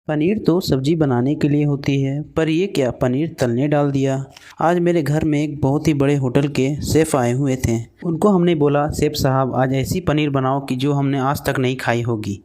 पनीर तो सब्जी बनाने के लिए होती है, पर ये क्या पनीर तलने डाल दिया। आज मेरे घर में एक बहुत ही बड़े होटल के शेफ़ आए हुए थे। उनको हमने बोला, शेफ़ साहब आज ऐसी पनीर बनाओ कि जो हमने आज तक नहीं खाई होगी।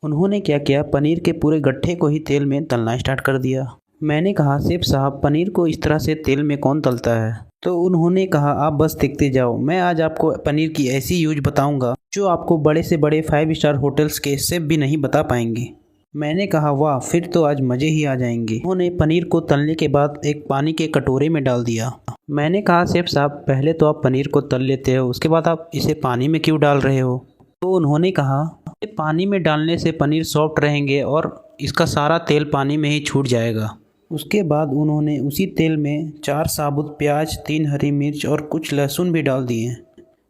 उन्होंने क्या किया, पनीर के पूरे गट्ठे को ही तेल में तलना स्टार्ट कर दिया। मैंने कहा, शेफ़ साहब पनीर को इस तरह से तेल में कौन तलता है। तो उन्होंने कहा, आप बस देखते जाओ, मैं आज आपको पनीर की ऐसी यूज बताऊंगा जो आपको बड़े से बड़े 5 स्टार होटल्स के शेफ़ भी नहीं बता पाएंगे। मैंने कहा, वाह, फिर तो आज मज़े ही आ जाएंगे। उन्होंने पनीर को तलने के बाद एक पानी के कटोरे में डाल दिया। मैंने कहा, शेफ़ साहब पहले तो आप पनीर को तल लेते हो, उसके बाद आप इसे पानी में क्यों डाल रहे हो। तो उन्होंने कहा, पानी में डालने से पनीर सॉफ्ट रहेंगे और इसका सारा तेल पानी में ही छूट जाएगा। उसके बाद उन्होंने उसी तेल में 4 साबुत प्याज, 3 हरी मिर्च और कुछ लहसुन भी डाल दिए।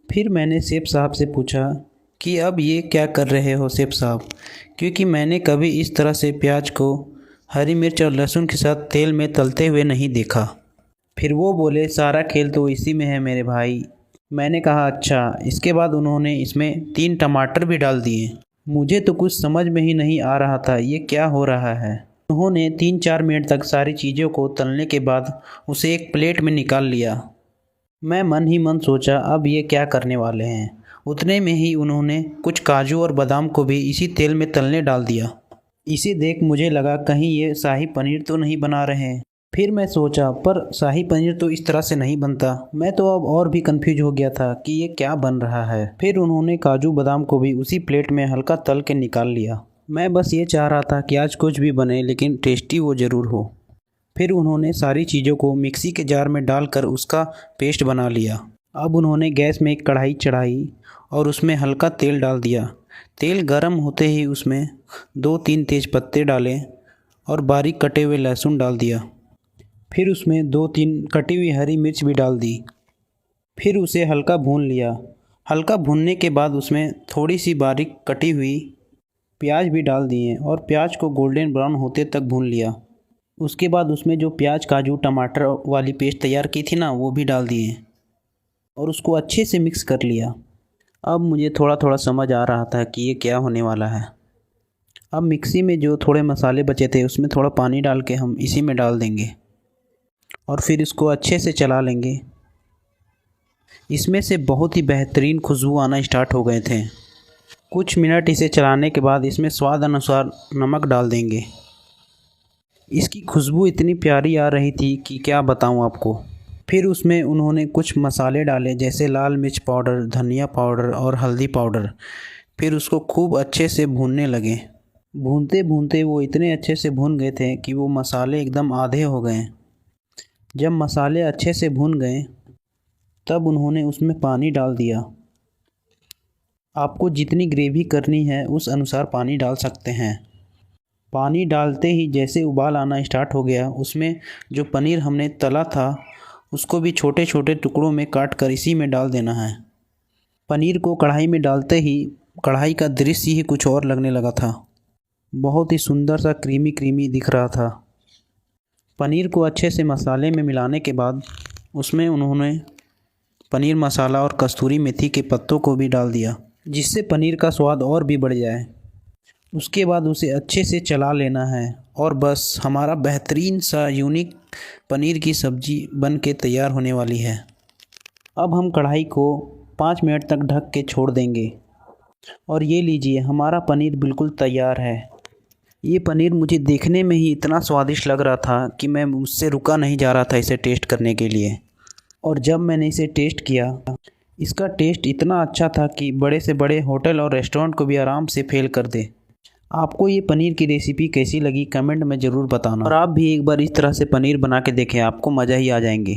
फिर मैंने शेफ़ साहब से पूछा कि अब ये क्या कर रहे हो शेफ़ साहब, क्योंकि मैंने कभी इस तरह से प्याज को हरी मिर्च और लहसुन के साथ तेल में तलते हुए नहीं देखा। फिर वो बोले, सारा खेल तो इसी में है मेरे भाई। मैंने कहा, अच्छा। इसके बाद उन्होंने इसमें 3 टमाटर भी डाल दिए। मुझे तो कुछ समझ में ही नहीं आ रहा था ये क्या हो रहा है। उन्होंने 3-4 मिनट तक सारी चीज़ों को तलने के बाद उसे एक प्लेट में निकाल लिया। मैं मन ही मन सोचा, अब ये क्या करने वाले हैं। उतने में ही उन्होंने कुछ काजू और बादाम को भी इसी तेल में तलने डाल दिया। इसे देख मुझे लगा कहीं ये शाही पनीर तो नहीं बना रहे हैं। फिर मैं सोचा, पर शाही पनीर तो इस तरह से नहीं बनता। मैं तो अब और भी कंफ्यूज हो गया था कि ये क्या बन रहा है। फिर उन्होंने काजू बादाम को भी उसी प्लेट में हल्का तल के निकाल लिया। मैं बस ये चाह रहा था कि आज कुछ भी बने लेकिन टेस्टी वो ज़रूर हो। फिर उन्होंने सारी चीज़ों को मिक्सी के जार में डालकर उसका पेस्ट बना लिया। अब उन्होंने गैस में एक कढ़ाई चढ़ाई और उसमें हल्का तेल डाल दिया। तेल गर्म होते ही उसमें 2-3 तेज पत्ते डाले और बारीक कटे हुए लहसुन डाल दिया। फिर उसमें 2-3 कटी हुई हरी मिर्च भी डाल दी। फिर उसे हल्का भून लिया। हल्का भूनने के बाद उसमें थोड़ी सी बारीक कटी हुई प्याज भी डाल दिए और प्याज को गोल्डन ब्राउन होते तक भून लिया। उसके बाद उसमें जो प्याज, काजू, टमाटर वाली पेस्ट तैयार की थी ना, वो भी डाल दिए और उसको अच्छे से मिक्स कर लिया। अब मुझे थोड़ा थोड़ा समझ आ रहा था कि ये क्या होने वाला है। अब मिक्सी में जो थोड़े मसाले बचे थे उसमें थोड़ा पानी डाल के हम इसी में डाल देंगे और फिर इसको अच्छे से चला लेंगे। इसमें से बहुत ही बेहतरीन खुशबू आना स्टार्ट हो गए थे। कुछ मिनट इसे चलाने के बाद इसमें स्वाद अनुसार नमक डाल देंगे। इसकी खुशबू इतनी प्यारी आ रही थी कि क्या बताऊं आपको। फिर उसमें उन्होंने कुछ मसाले डाले, जैसे लाल मिर्च पाउडर, धनिया पाउडर और हल्दी पाउडर। फिर उसको खूब अच्छे से भूनने लगे। भूनते भूनते वो इतने अच्छे से भून गए थे कि वो मसाले एकदम आधे हो गए। जब मसाले अच्छे से भून गए तब उन्होंने उसमें पानी डाल दिया। आपको जितनी ग्रेवी करनी है उस अनुसार पानी डाल सकते हैं। पानी डालते ही जैसे उबाल आना स्टार्ट हो गया, उसमें जो पनीर हमने तला था उसको भी छोटे छोटे टुकड़ों में काट कर इसी में डाल देना है। पनीर को कढ़ाई में डालते ही कढ़ाई का दृश्य ही कुछ और लगने लगा था। बहुत ही सुंदर सा क्रीमी क्रीमी दिख रहा था। पनीर को अच्छे से मसाले में मिलाने के बाद उसमें उन्होंने पनीर मसाला और कस्तूरी मेथी के पत्तों को भी डाल दिया, जिससे पनीर का स्वाद और भी बढ़ जाए। उसके बाद उसे अच्छे से चला लेना है और बस हमारा बेहतरीन सा यूनिक पनीर की सब्ज़ी बन के तैयार होने वाली है। अब हम कढ़ाई को 5 मिनट तक ढक के छोड़ देंगे और ये लीजिए, हमारा पनीर बिल्कुल तैयार है। ये पनीर मुझे देखने में ही इतना स्वादिष्ट लग रहा था कि मैं मुझसे रुका नहीं जा रहा था इसे टेस्ट करने के लिए। और जब मैंने इसे टेस्ट किया, इसका टेस्ट इतना अच्छा था कि बड़े से बड़े होटल और रेस्टोरेंट को भी आराम से फेल कर दे। आपको ये पनीर की रेसिपी कैसी लगी कमेंट में ज़रूर बताना और आप भी एक बार इस तरह से पनीर बना के देखें, आपको मज़ा ही आ जाएंगे।